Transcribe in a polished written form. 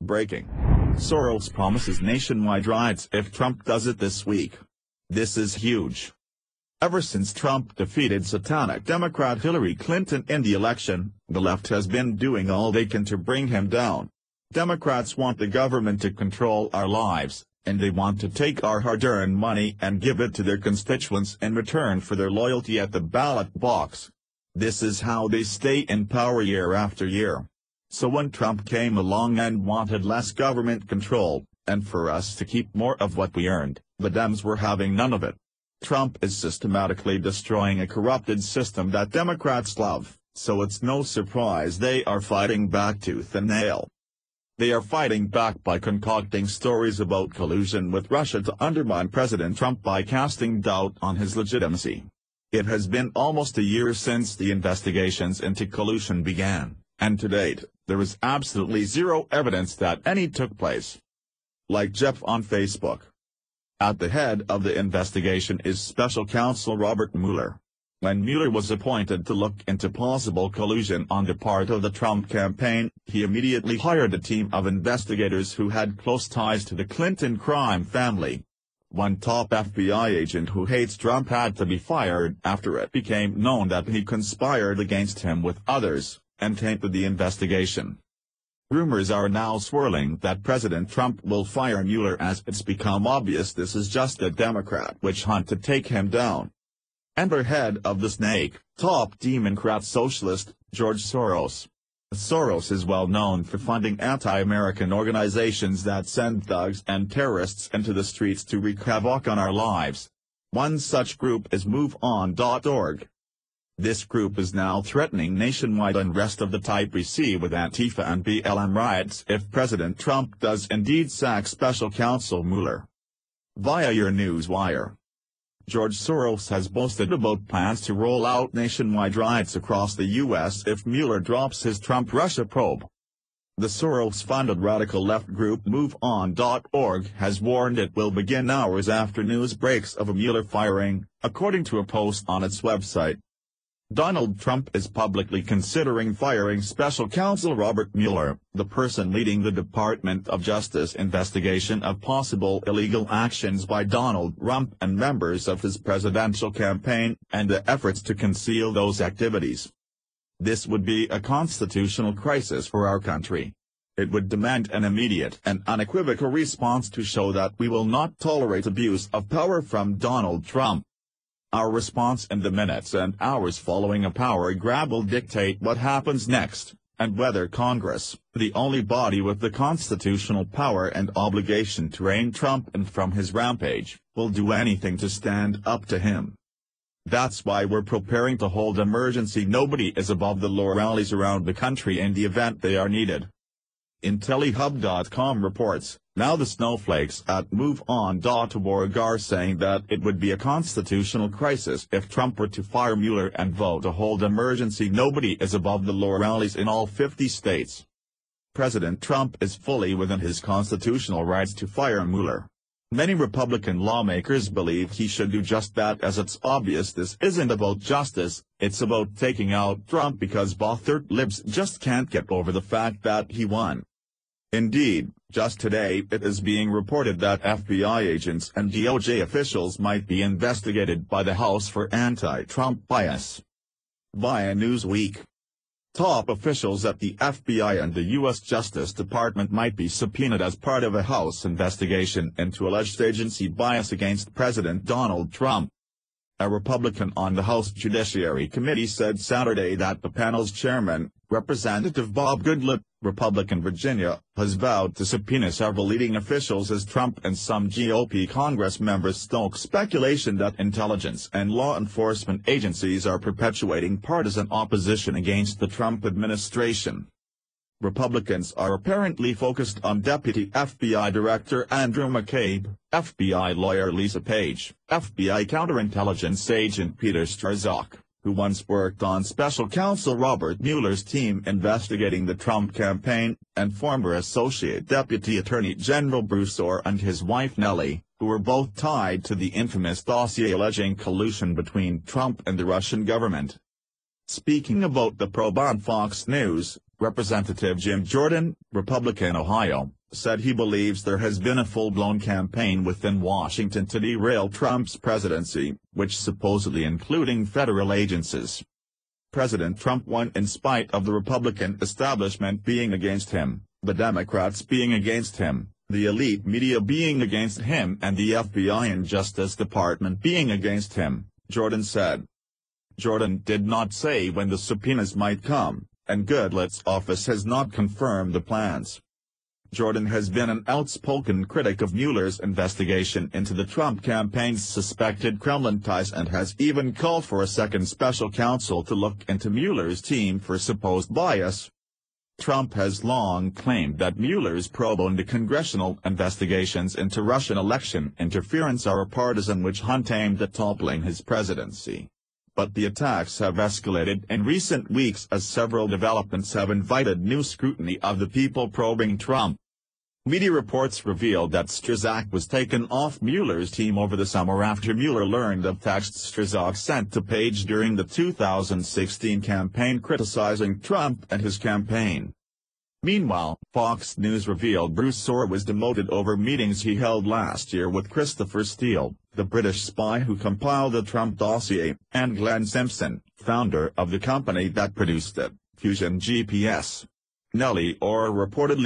Breaking. Soros promises nationwide riots if Trump does it this week. This is huge. Ever since Trump defeated Satanic Democrat Hillary Clinton in the election, the left has been doing all they can to bring him down. Democrats want the government to control our lives, and they want to take our hard-earned money and give it to their constituents in return for their loyalty at the ballot box. This is how they stay in power year after year. So when Trump came along and wanted less government control, and for us to keep more of what we earned, the Dems were having none of it. Trump is systematically destroying a corrupted system that Democrats love, so it's no surprise they are fighting back tooth and nail. They are fighting back by concocting stories about collusion with Russia to undermine President Trump by casting doubt on his legitimacy. It has been almost a year since the investigations into collusion began, and to date, there is absolutely zero evidence that any took place. Like Jeff on Facebook. At the head of the investigation is Special Counsel Robert Mueller. When Mueller was appointed to look into possible collusion on the part of the Trump campaign, he immediately hired a team of investigators who had close ties to the Clinton crime family. One top FBI agent who hates Trump had to be fired after it became known that he conspired against him with others, and tainted the investigation. Rumors are now swirling that President Trump will fire Mueller as it's become obvious this is just a Democrat witch hunt to take him down. Enter head of the snake, top Democrat socialist, George Soros. Soros is well known for funding anti-American organizations that send thugs and terrorists into the streets to wreak havoc on our lives. One such group is MoveOn.org. This group is now threatening nationwide unrest of the type we see with Antifa and BLM riots if President Trump does indeed sack Special Counsel Mueller. Via your news wire. George Soros has boasted about plans to roll out nationwide riots across the U.S. if Mueller drops his Trump-Russia probe. The Soros-funded radical left group MoveOn.org has warned it will begin hours after news breaks of a Mueller firing, according to a post on its website. Donald Trump is publicly considering firing Special Counsel Robert Mueller, the person leading the Department of Justice investigation of possible illegal actions by Donald Trump and members of his presidential campaign, and the efforts to conceal those activities. This would be a constitutional crisis for our country. It would demand an immediate and unequivocal response to show that we will not tolerate abuse of power from Donald Trump. Our response in the minutes and hours following a power grab will dictate what happens next, and whether Congress, the only body with the constitutional power and obligation to rein Trump in from his rampage, will do anything to stand up to him. That's why we're preparing to hold emergency nobody is above the law rallies around the country in the event they are needed. IntelliHub.com reports, now the snowflakes at MoveOn.org are saying that it would be a constitutional crisis if Trump were to fire Mueller and vote to hold emergency nobody is above the law rallies in all 50 states. President Trump is fully within his constitutional rights to fire Mueller. Many Republican lawmakers believe he should do just that, as it's obvious this isn't about justice, it's about taking out Trump because bothered libs just can't get over the fact that he won. Indeed, just today it is being reported that FBI agents and DOJ officials might be investigated by the House for anti-Trump bias. Via Newsweek. Top officials at the FBI and the U.S. Justice Department might be subpoenaed as part of a House investigation into alleged agency bias against President Donald Trump. A Republican on the House Judiciary Committee said Saturday that the panel's chairman, Representative Bob Goodlatte, Republican Virginia, has vowed to subpoena several leading officials as Trump and some GOP Congress members stoke speculation that intelligence and law enforcement agencies are perpetuating partisan opposition against the Trump administration. Republicans are apparently focused on Deputy FBI Director Andrew McCabe, FBI lawyer Lisa Page, FBI counterintelligence agent Peter Strzok, who once worked on Special Counsel Robert Mueller's team investigating the Trump campaign, and former Associate Deputy Attorney General Bruce Orr and his wife Nellie, who were both tied to the infamous dossier alleging collusion between Trump and the Russian government. Speaking about the probe on Fox News, Representative Jim Jordan, Republican Ohio, said he believes there has been a full-blown campaign within Washington to derail Trump's presidency, which supposedly including federal agencies. President Trump won in spite of the Republican establishment being against him, the Democrats being against him, the elite media being against him and the FBI and Justice Department being against him, Jordan said. Jordan did not say when the subpoenas might come, and Goodlatte office has not confirmed the plans. Jordan has been an outspoken critic of Mueller's investigation into the Trump campaign's suspected Kremlin ties and has even called for a second special counsel to look into Mueller's team for supposed bias. Trump has long claimed that Mueller's probe into congressional investigations into Russian election interference are a partisan witch hunt aimed at toppling his presidency. But the attacks have escalated in recent weeks as several developments have invited new scrutiny of the people probing Trump. Media reports revealed that Strzok was taken off Mueller's team over the summer after Mueller learned of texts Strzok sent to Page during the 2016 campaign criticizing Trump and his campaign. Meanwhile, Fox News revealed Bruce Soros was demoted over meetings he held last year with Christopher Steele, the British spy who compiled the Trump dossier, and Glenn Simpson, founder of the company that produced it, Fusion GPS. Nellie Orr reportedly